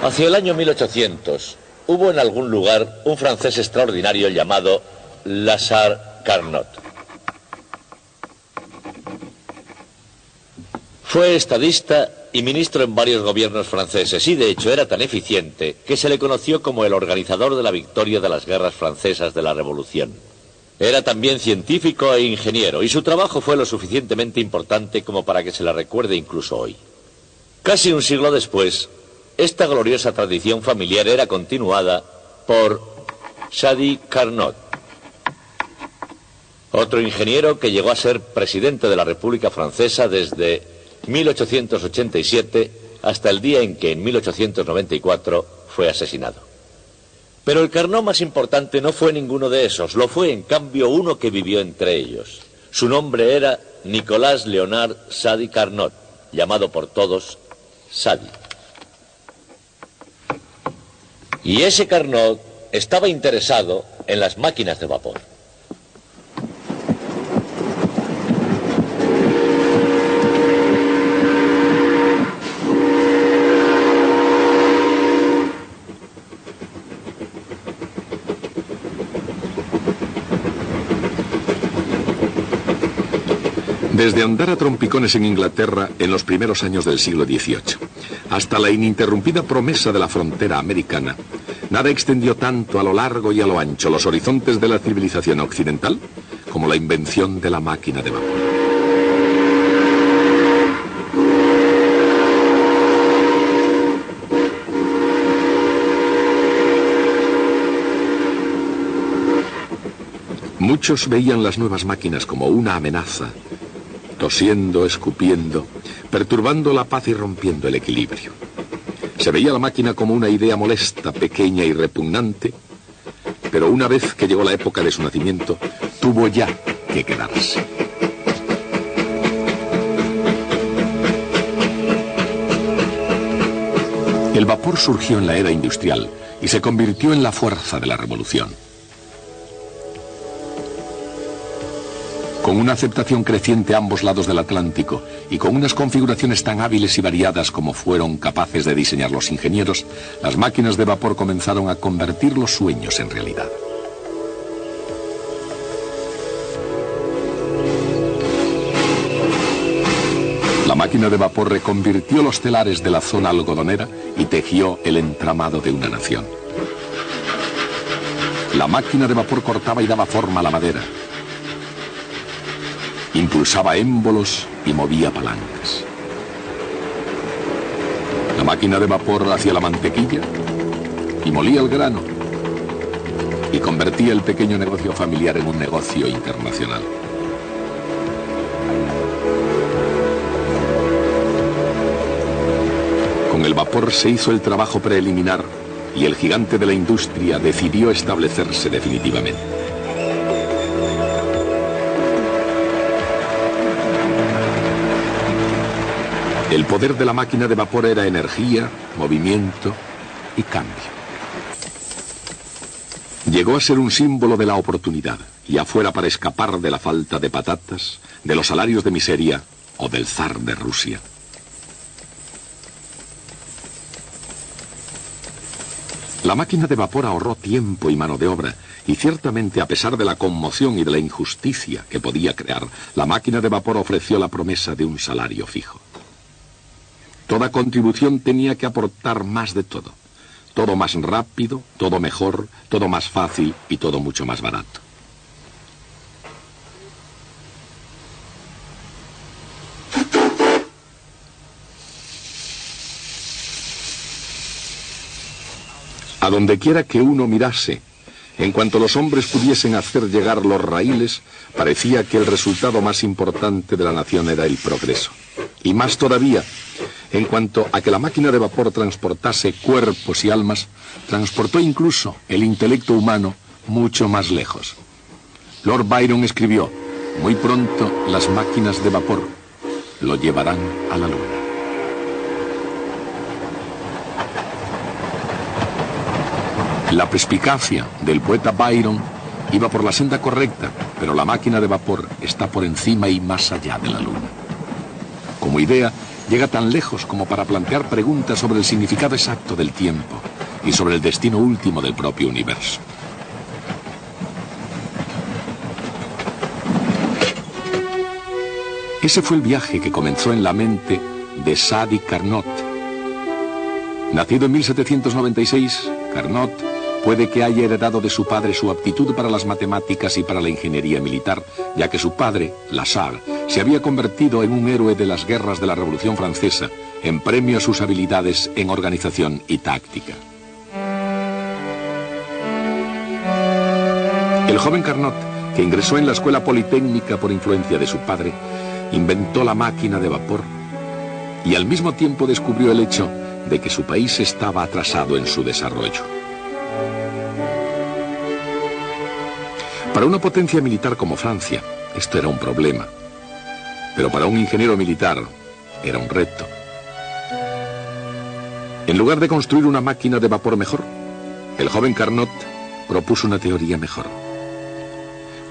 Hacia el año 1800 hubo en algún lugar un francés extraordinario llamado Lazare Carnot. Fue estadista y ministro en varios gobiernos franceses y de hecho era tan eficiente que se le conoció como el organizador de la victoria de las guerras francesas de la Revolución. Era también científico e ingeniero y su trabajo fue lo suficientemente importante como para que se le recuerde incluso hoy. Casi un siglo después, esta gloriosa tradición familiar era continuada por Sadi Carnot, otro ingeniero que llegó a ser presidente de la República Francesa desde 1887 hasta el día en que en 1894 fue asesinado. Pero el Carnot más importante no fue ninguno de esos, lo fue en cambio uno que vivió entre ellos. Su nombre era Nicolas Léonard Sadi Carnot, llamado por todos Sadi. Y ese Carnot estaba interesado en las máquinas de vapor. Desde andar a trompicones en Inglaterra en los primeros años del siglo XVIII, hasta la ininterrumpida promesa de la frontera americana, nada extendió tanto a lo largo y a lo ancho los horizontes de la civilización occidental como la invención de la máquina de vapor. Muchos veían las nuevas máquinas como una amenaza, tosiendo, escupiendo, perturbando la paz y rompiendo el equilibrio. Se veía la máquina como una idea molesta, pequeña y repugnante, pero una vez que llegó la época de su nacimiento, tuvo ya que quedarse. El vapor surgió en la era industrial y se convirtió en la fuerza de la revolución. Con una aceptación creciente a ambos lados del Atlántico y con unas configuraciones tan hábiles y variadas como fueron capaces de diseñar los ingenieros, las máquinas de vapor comenzaron a convertir los sueños en realidad. La máquina de vapor reconvirtió los telares de la zona algodonera y tejió el entramado de una nación. La máquina de vapor cortaba y daba forma a la madera, impulsaba émbolos y movía palancas. La máquina de vapor hacía la mantequilla y molía el grano y convertía el pequeño negocio familiar en un negocio internacional. Con el vapor se hizo el trabajo preliminar y el gigante de la industria decidió establecerse definitivamente. El poder de la máquina de vapor era energía, movimiento y cambio. Llegó a ser un símbolo de la oportunidad, ya fuera para escapar de la falta de patatas, de los salarios de miseria o del zar de Rusia. La máquina de vapor ahorró tiempo y mano de obra, y ciertamente a pesar de la conmoción y de la injusticia que podía crear, la máquina de vapor ofreció la promesa de un salario fijo. Toda contribución tenía que aportar más de todo. Todo más rápido, todo mejor, todo más fácil y todo mucho más barato. A donde quiera que uno mirase, en cuanto los hombres pudiesen hacer llegar los raíles, parecía que el resultado más importante de la nación era el progreso. Y más todavía, en cuanto a que la máquina de vapor transportase cuerpos y almas, transportó incluso el intelecto humano mucho más lejos. Lord Byron escribió: muy pronto las máquinas de vapor lo llevarán a la luna. La perspicacia del poeta Byron iba por la senda correcta, pero la máquina de vapor está por encima y más allá de la luna. Como idea, llega tan lejos como para plantear preguntas sobre el significado exacto del tiempo y sobre el destino último del propio universo. Ese fue el viaje que comenzó en la mente de Sadi Carnot. Nacido en 1796, Carnot puede que haya heredado de su padre su aptitud para las matemáticas y para la ingeniería militar, ya que su padre, Lassalle, se había convertido en un héroe de las guerras de la Revolución Francesa, en premio a sus habilidades en organización y táctica. El joven Carnot, que ingresó en la escuela politécnica por influencia de su padre, inventó la máquina de vapor y al mismo tiempo descubrió el hecho de que su país estaba atrasado en su desarrollo. Para una potencia militar como Francia, esto era un problema, pero para un ingeniero militar era un reto. En lugar de construir una máquina de vapor mejor, el joven Carnot propuso una teoría mejor.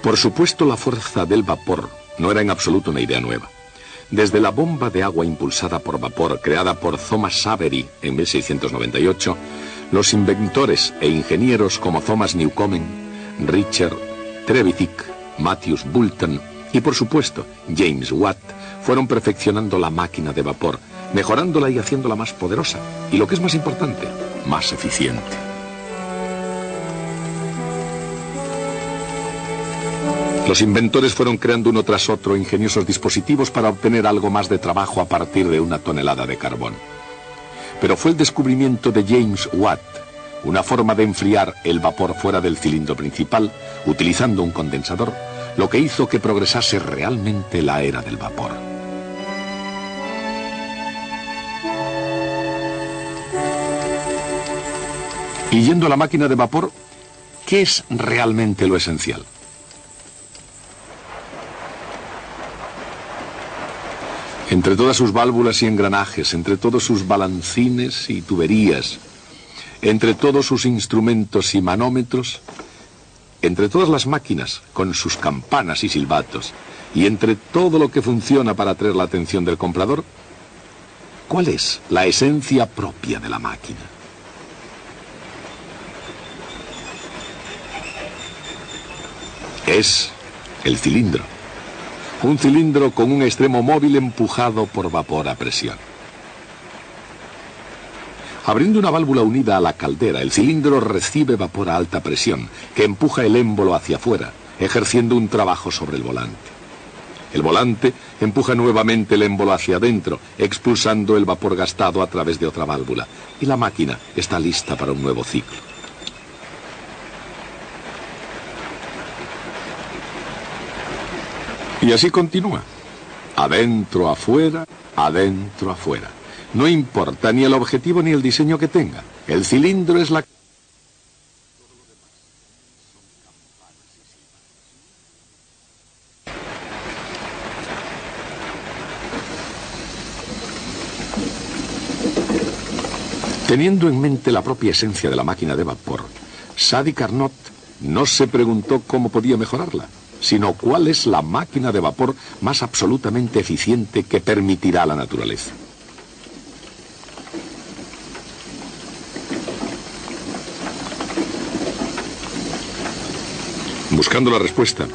Por supuesto, la fuerza del vapor no era en absoluto una idea nueva. Desde la bomba de agua impulsada por vapor, creada por Thomas Savery en 1698, los inventores e ingenieros como Thomas Newcomen, Richard Trevithick, Mathews Boulton y, por supuesto, James Watt, fueron perfeccionando la máquina de vapor, mejorándola y haciéndola más poderosa, y lo que es más importante, más eficiente. Los inventores fueron creando uno tras otro ingeniosos dispositivos para obtener algo más de trabajo a partir de una tonelada de carbón. Pero fue el descubrimiento de James Watt, una forma de enfriar el vapor fuera del cilindro principal, utilizando un condensador, lo que hizo que progresase realmente la era del vapor. Y yendo a la máquina de vapor, ¿qué es realmente lo esencial? Entre todas sus válvulas y engranajes, entre todos sus balancines y tuberías, entre todos sus instrumentos y manómetros, entre todas las máquinas con sus campanas y silbatos, y entre todo lo que funciona para atraer la atención del comprador, ¿cuál es la esencia propia de la máquina? Es el cilindro. Un cilindro con un extremo móvil empujado por vapor a presión. Abriendo una válvula unida a la caldera, el cilindro recibe vapor a alta presión, que empuja el émbolo hacia afuera, ejerciendo un trabajo sobre el volante. El volante empuja nuevamente el émbolo hacia adentro, expulsando el vapor gastado a través de otra válvula, y la máquina está lista para un nuevo ciclo. Y así continúa. Adentro, afuera, adentro, afuera. No importa ni el objetivo ni el diseño que tenga. El cilindro es la... Teniendo en mente la propia esencia de la máquina de vapor, Sadi Carnot no se preguntó cómo podía mejorarla, sino cuál es la máquina de vapor más absolutamente eficiente que permitirá la naturaleza. Buscando la respuesta,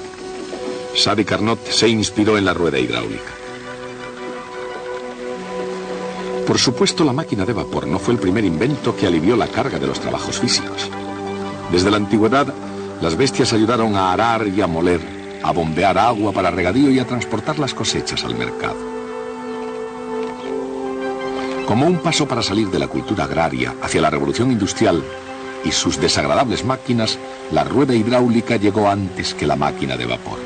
Sadi Carnot se inspiró en la rueda hidráulica. Por supuesto, la máquina de vapor no fue el primer invento que alivió la carga de los trabajos físicos. Desde la antigüedad, las bestias ayudaron a arar y a moler, a bombear agua para regadío y a transportar las cosechas al mercado. Como un paso para salir de la cultura agraria hacia la revolución industrial y sus desagradables máquinas, la rueda hidráulica llegó antes que la máquina de vapor.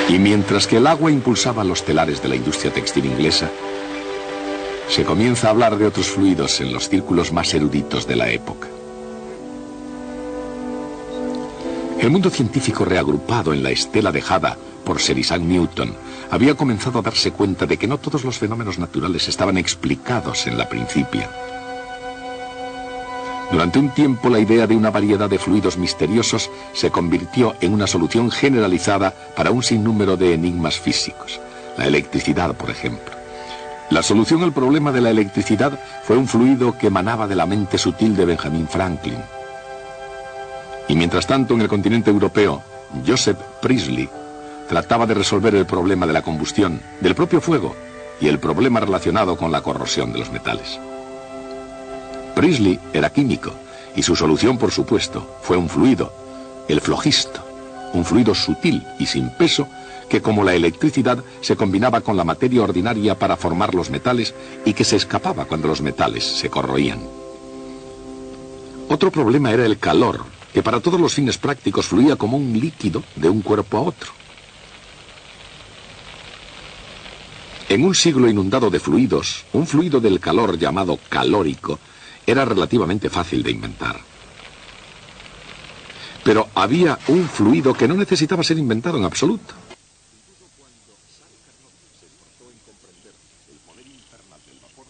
Y mientras que el agua impulsaba los telares de la industria textil inglesa, se comienza a hablar de otros fluidos en los círculos más eruditos de la época. El mundo científico, reagrupado en la estela dejada por Sir Isaac Newton, había comenzado a darse cuenta de que no todos los fenómenos naturales estaban explicados en la Principia. Durante un tiempo la idea de una variedad de fluidos misteriosos se convirtió en una solución generalizada para un sinnúmero de enigmas físicos. La electricidad, por ejemplo. La solución al problema de la electricidad fue un fluido que emanaba de la mente sutil de Benjamin Franklin. Y mientras tanto, en el continente europeo, Joseph Priestley trataba de resolver el problema de la combustión, del propio fuego y el problema relacionado con la corrosión de los metales. Priestley era químico y su solución, por supuesto, fue un fluido, el flogisto, un fluido sutil y sin peso que, como la electricidad, se combinaba con la materia ordinaria para formar los metales y que se escapaba cuando los metales se corroían. Otro problema era el calor, que para todos los fines prácticos fluía como un líquido de un cuerpo a otro. En un siglo inundado de fluidos, un fluido del calor llamado calórico era relativamente fácil de inventar. Pero había un fluido que no necesitaba ser inventado en absoluto. Incluso cuando Sara Carnot se esforzó en comprender el poder infernal del vapor,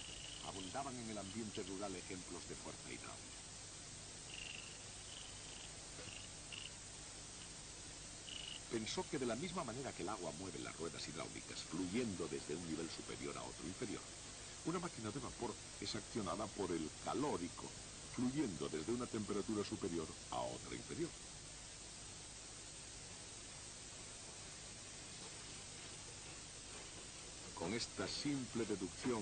abundaban en el ambiente rural ejemplos de fuerza hidráulica. Pensó que de la misma manera que el agua mueve las ruedas hidráulicas, fluyendo desde un nivel superior a otro inferior, una máquina de vapor es accionada por el calórico, fluyendo desde una temperatura superior a otra inferior. Con esta simple deducción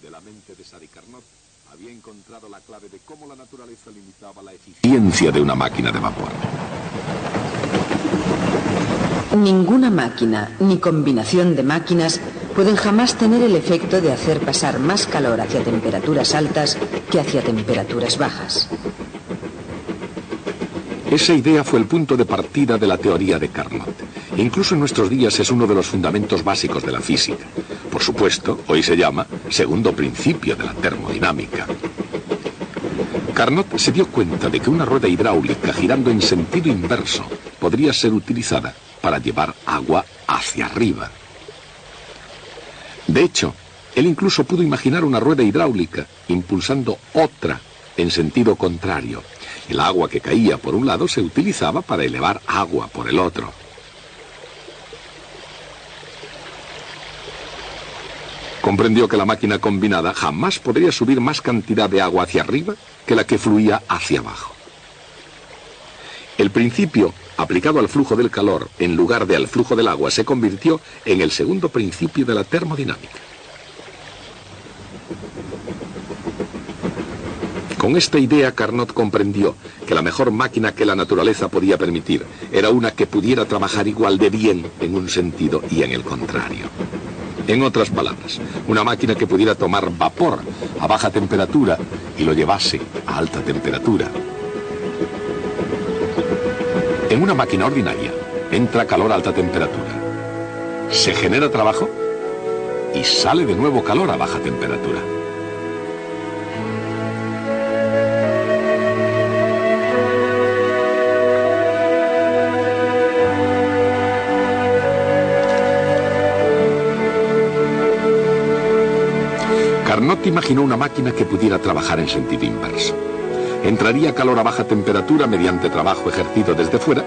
de la mente de Sara Carnot, había encontrado la clave de cómo la naturaleza limitaba la eficiencia de una máquina de vapor. Ninguna máquina, ni combinación de máquinas, pueden jamás tener el efecto de hacer pasar más calor hacia temperaturas altas que hacia temperaturas bajas. Esa idea fue el punto de partida de la teoría de Carnot. Incluso en nuestros días es uno de los fundamentos básicos de la física. Por supuesto, hoy se llama segundo principio de la termodinámica. Carnot se dio cuenta de que una rueda hidráulica girando en sentido inverso podría ser utilizada para llevar agua hacia arriba. De hecho, él incluso pudo imaginar una rueda hidráulica impulsando otra en sentido contrario. El agua que caía por un lado se utilizaba para elevar agua por el otro. Comprendió que la máquina combinada jamás podría subir más cantidad de agua hacia arriba que la que fluía hacia abajo. El principio aplicado al flujo del calor en lugar de al flujo del agua se convirtió en el segundo principio de la termodinámica. Con esta idea, Carnot comprendió que la mejor máquina que la naturaleza podía permitir era una que pudiera trabajar igual de bien en un sentido y en el contrario. En otras palabras, una máquina que pudiera tomar vapor a baja temperatura y lo llevase a alta temperatura. En una máquina ordinaria entra calor a alta temperatura, se genera trabajo y sale de nuevo calor a baja temperatura. Carnot imaginó una máquina que pudiera trabajar en sentido inverso. Entraría calor a baja temperatura mediante trabajo ejercido desde fuera,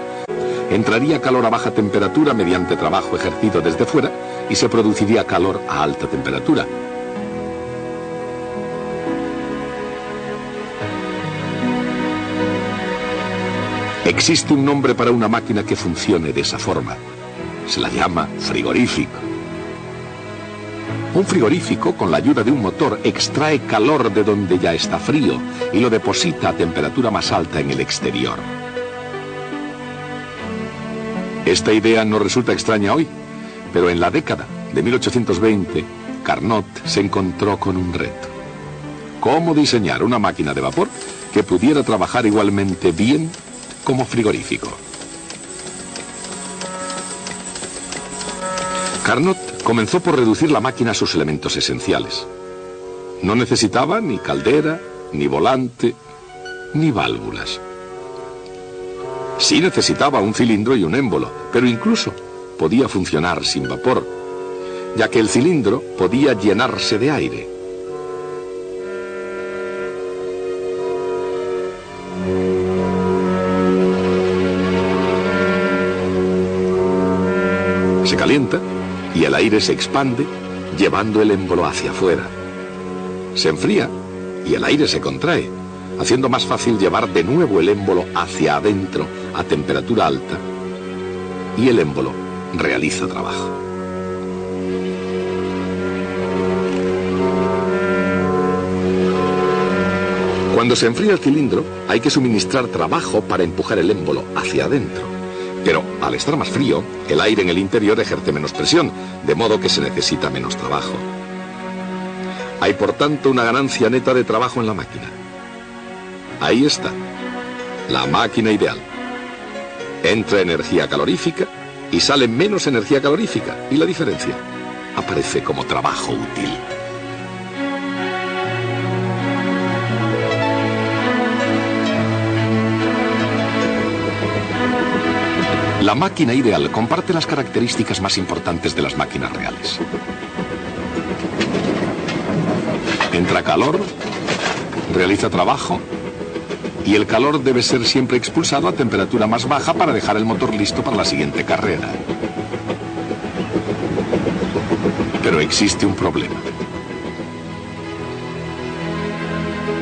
entraría calor a baja temperatura mediante trabajo ejercido desde fuera y se produciría calor a alta temperatura. Existe un nombre para una máquina que funcione de esa forma. Se la llama frigorífico. Un frigorífico, con la ayuda de un motor, extrae calor de donde ya está frío y lo deposita a temperatura más alta en el exterior. Esta idea no resulta extraña hoy, pero en la década de 1820, Carnot se encontró con un reto. ¿Cómo diseñar una máquina de vapor que pudiera trabajar igualmente bien como frigorífico? Carnot comenzó por reducir la máquina a sus elementos esenciales. No necesitaba ni caldera, ni volante, ni válvulas. Sí necesitaba un cilindro y un émbolo, pero incluso podía funcionar sin vapor, ya que el cilindro podía llenarse de aire. calienta y el aire se expande, llevando el émbolo hacia afuera. Se enfría y el aire se contrae, haciendo más fácil llevar de nuevo el émbolo hacia adentro a temperatura alta, y el émbolo realiza trabajo. Cuando se enfría el cilindro, hay que suministrar trabajo para empujar el émbolo hacia adentro. Pero al estar más frío, el aire en el interior ejerce menos presión, de modo que se necesita menos trabajo. Hay por tanto una ganancia neta de trabajo en la máquina. Ahí está, la máquina ideal. Entra energía calorífica y sale menos energía calorífica, y la diferencia aparece como trabajo útil. La máquina ideal comparte las características más importantes de las máquinas reales. Entra calor, realiza trabajo, y el calor debe ser siempre expulsado a temperatura más baja para dejar el motor listo para la siguiente carrera. Pero existe un problema.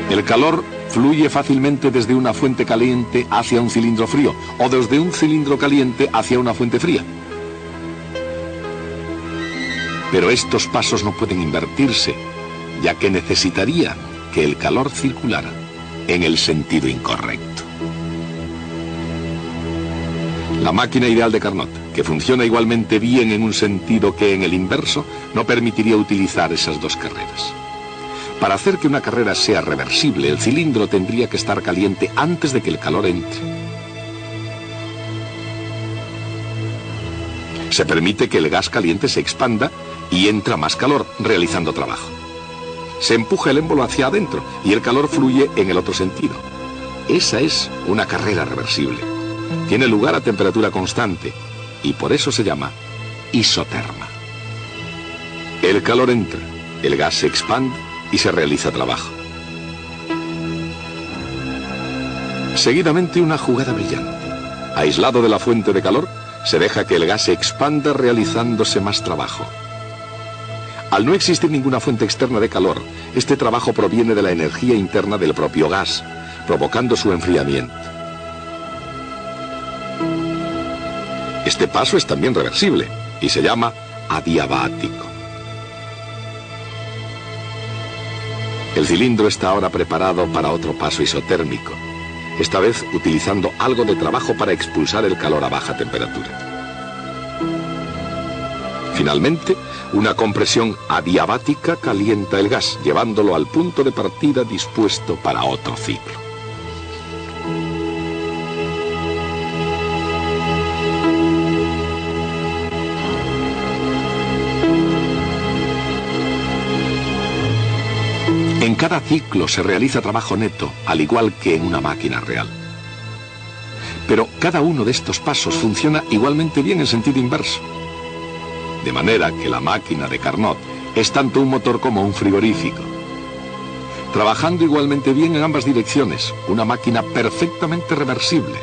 El calor fluye fácilmente desde una fuente caliente hacia un cilindro frío, o desde un cilindro caliente hacia una fuente fría. Pero estos pasos no pueden invertirse, ya que necesitaría que el calor circulara en el sentido incorrecto. La máquina ideal de Carnot, que funciona igualmente bien en un sentido que en el inverso, no permitiría utilizar esas dos carreras. Para hacer que una carrera sea reversible, el cilindro tendría que estar caliente antes de que el calor entre. Se permite que el gas caliente se expanda y entra más calor, realizando trabajo. Se empuja el émbolo hacia adentro y el calor fluye en el otro sentido. Esa es una carrera reversible. Tiene lugar a temperatura constante y por eso se llama isoterma. El calor entra, el gas se expande y se realiza trabajo. Seguidamente una jugada brillante. Aislado de la fuente de calor, se deja que el gas se expanda realizándose más trabajo. Al no existir ninguna fuente externa de calor, este trabajo proviene de la energía interna del propio gas, provocando su enfriamiento. Este paso es también reversible y se llama adiabático. El cilindro está ahora preparado para otro paso isotérmico, esta vez utilizando algo de trabajo para expulsar el calor a baja temperatura. Finalmente, una compresión adiabática calienta el gas, llevándolo al punto de partida dispuesto para otro ciclo. En cada ciclo se realiza trabajo neto, al igual que en una máquina real. Pero cada uno de estos pasos funciona igualmente bien en sentido inverso. De manera que la máquina de Carnot es tanto un motor como un frigorífico. Trabajando igualmente bien en ambas direcciones, una máquina perfectamente reversible.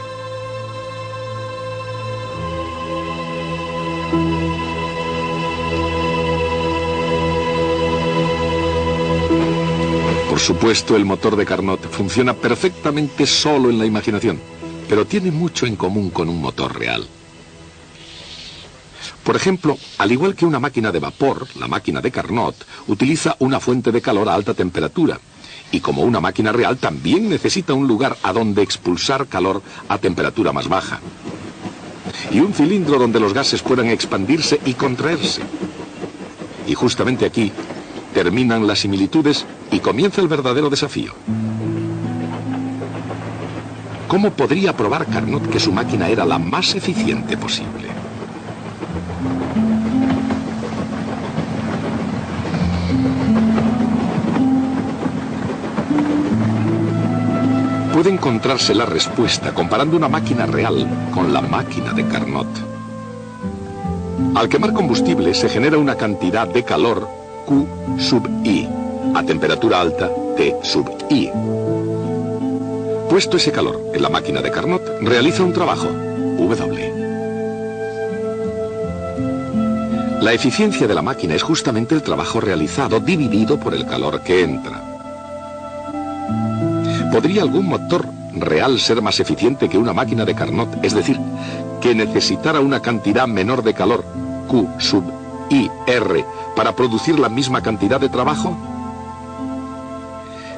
Por supuesto, el motor de Carnot funciona perfectamente solo en la imaginación, pero tiene mucho en común con un motor real. Por ejemplo, al igual que una máquina de vapor, la máquina de Carnot utiliza una fuente de calor a alta temperatura, y como una máquina real también necesita un lugar a donde expulsar calor a temperatura más baja, y un cilindro donde los gases puedan expandirse y contraerse. Y justamente aquí terminan las similitudes y comienza el verdadero desafío. ¿Cómo podría probar Carnot que su máquina era la más eficiente posible? Puede encontrarse la respuesta comparando una máquina real con la máquina de Carnot. Al quemar combustible se genera una cantidad de calor Q sub I, a temperatura alta T sub I. Puesto ese calor en la máquina de Carnot, realiza un trabajo W. La eficiencia de la máquina es justamente el trabajo realizado dividido por el calor que entra. ¿Podría algún motor real ser más eficiente que una máquina de Carnot? Es decir, que necesitara una cantidad menor de calor, Q sub I R, para producir la misma cantidad de trabajo?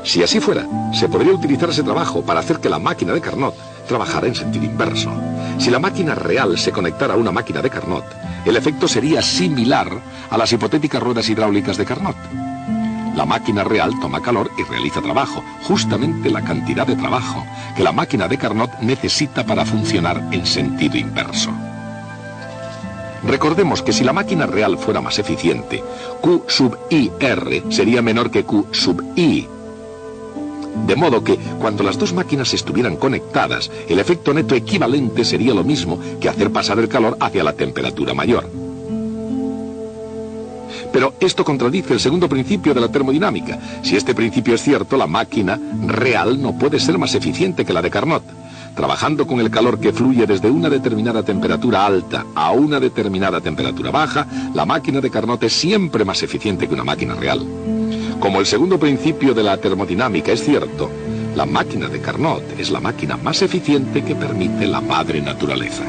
Si así fuera, se podría utilizar ese trabajo para hacer que la máquina de Carnot trabajara en sentido inverso. Si la máquina real se conectara a una máquina de Carnot, el efecto sería similar a las hipotéticas ruedas hidráulicas de Carnot. La máquina real toma calor y realiza trabajo, justamente la cantidad de trabajo que la máquina de Carnot necesita para funcionar en sentido inverso. Recordemos que si la máquina real fuera más eficiente, Q sub IR sería menor que Q sub I. De modo que, cuando las dos máquinas estuvieran conectadas, el efecto neto equivalente sería lo mismo que hacer pasar el calor hacia la temperatura mayor. Pero esto contradice el segundo principio de la termodinámica. Si este principio es cierto, la máquina real no puede ser más eficiente que la de Carnot. Trabajando con el calor que fluye desde una determinada temperatura alta a una determinada temperatura baja, la máquina de Carnot es siempre más eficiente que una máquina real. Como el segundo principio de la termodinámica es cierto, la máquina de Carnot es la máquina más eficiente que permite la madre naturaleza.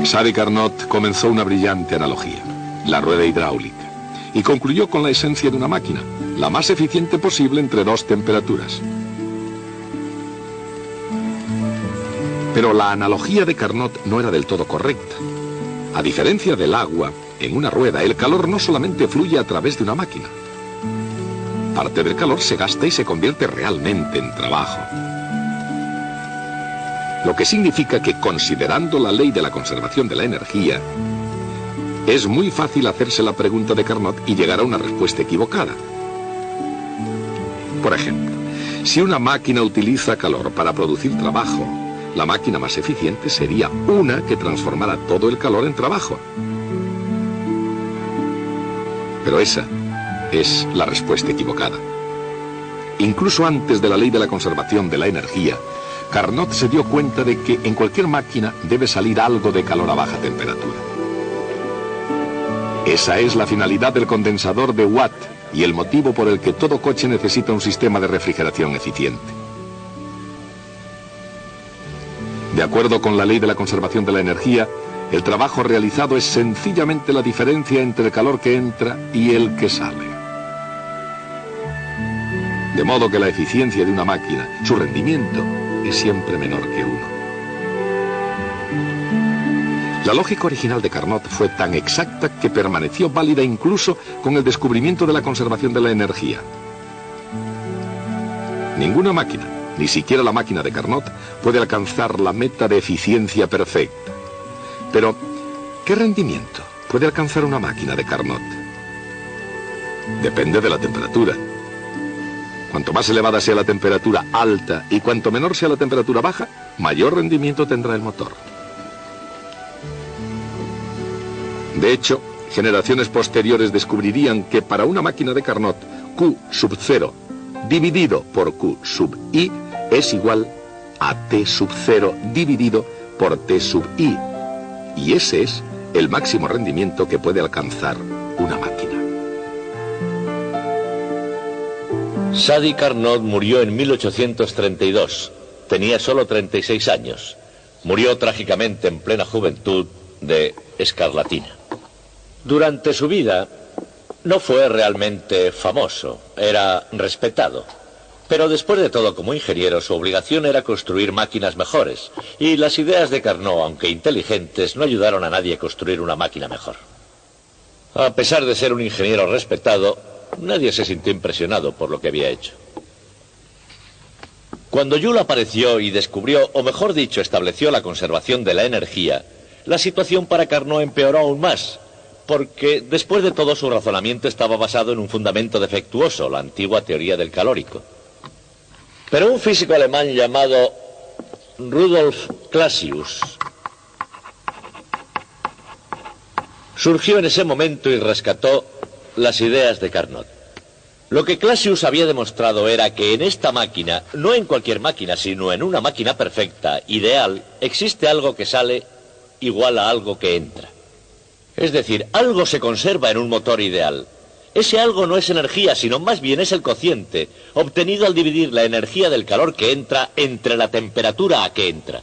Sadi Carnot comenzó una brillante analogía, la rueda hidráulica, y concluyó con la esencia de una máquina, la más eficiente posible entre dos temperaturas. Pero la analogía de Carnot no era del todo correcta. A diferencia del agua, en una rueda el calor no solamente fluye a través de una máquina. Parte del calor se gasta y se convierte realmente en trabajo. Lo que significa que, considerando la ley de la conservación de la energía, es muy fácil hacerse la pregunta de Carnot y llegar a una respuesta equivocada. Por ejemplo, si una máquina utiliza calor para producir trabajo, la máquina más eficiente sería una que transformara todo el calor en trabajo. Pero esa es la respuesta equivocada. Incluso antes de la ley de la conservación de la energía, Carnot se dio cuenta de que en cualquier máquina debe salir algo de calor a baja temperatura. Esa es la finalidad del condensador de Watt y el motivo por el que todo coche necesita un sistema de refrigeración eficiente. De acuerdo con la ley de la conservación de la energía, el trabajo realizado es sencillamente la diferencia entre el calor que entra y el que sale. De modo que la eficiencia de una máquina, su rendimiento, es siempre menor que uno. La lógica original de Carnot fue tan exacta que permaneció válida incluso con el descubrimiento de la conservación de la energía. Ninguna máquina, ni siquiera la máquina de Carnot, puede alcanzar la meta de eficiencia perfecta. Pero, ¿qué rendimiento puede alcanzar una máquina de Carnot? Depende de la temperatura. Cuanto más elevada sea la temperatura alta y cuanto menor sea la temperatura baja, mayor rendimiento tendrá el motor. De hecho, generaciones posteriores descubrirían que para una máquina de Carnot, Q sub 0 dividido por Q sub I es igual a T sub 0 dividido por T sub I. Y ese es el máximo rendimiento que puede alcanzar una máquina. Sadi Carnot murió en 1832. Tenía solo 36 años. Murió trágicamente en plena juventud de escarlatina. Durante su vida no fue realmente famoso, era respetado. Pero después de todo, como ingeniero, su obligación era construir máquinas mejores. Y las ideas de Carnot, aunque inteligentes, no ayudaron a nadie a construir una máquina mejor. A pesar de ser un ingeniero respetado, nadie se sintió impresionado por lo que había hecho. Cuando Joule apareció y descubrió, o mejor dicho, estableció la conservación de la energía, la situación para Carnot empeoró aún más, porque después de todo su razonamiento estaba basado en un fundamento defectuoso, la antigua teoría del calórico. Pero un físico alemán llamado Rudolf Clausius surgió en ese momento y rescató las ideas de Carnot. Lo que Clausius había demostrado era que en esta máquina, no en cualquier máquina, sino en una máquina perfecta, ideal, existe algo que sale igual a algo que entra. Es decir, algo se conserva en un motor ideal. Ese algo no es energía, sino más bien es el cociente, obtenido al dividir la energía del calor que entra entre la temperatura a que entra.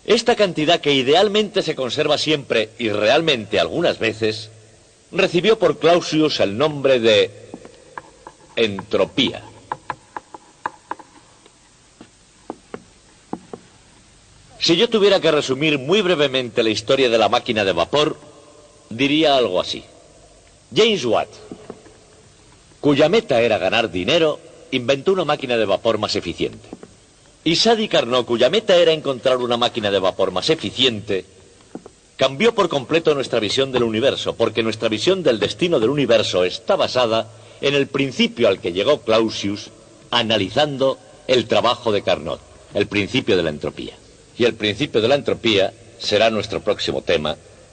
Esta cantidad que idealmente se conserva siempre y realmente algunas veces, recibió por Clausius el nombre de entropía. Si yo tuviera que resumir muy brevemente la historia de la máquina de vapor, diría algo así. James Watt, cuya meta era ganar dinero, inventó una máquina de vapor más eficiente. Y Sadi Carnot, cuya meta era encontrar una máquina de vapor más eficiente, cambió por completo nuestra visión del universo, porque nuestra visión del destino del universo está basada en el principio al que llegó Clausius analizando el trabajo de Carnot, el principio de la entropía. Y el principio de la entropía será nuestro próximo tema,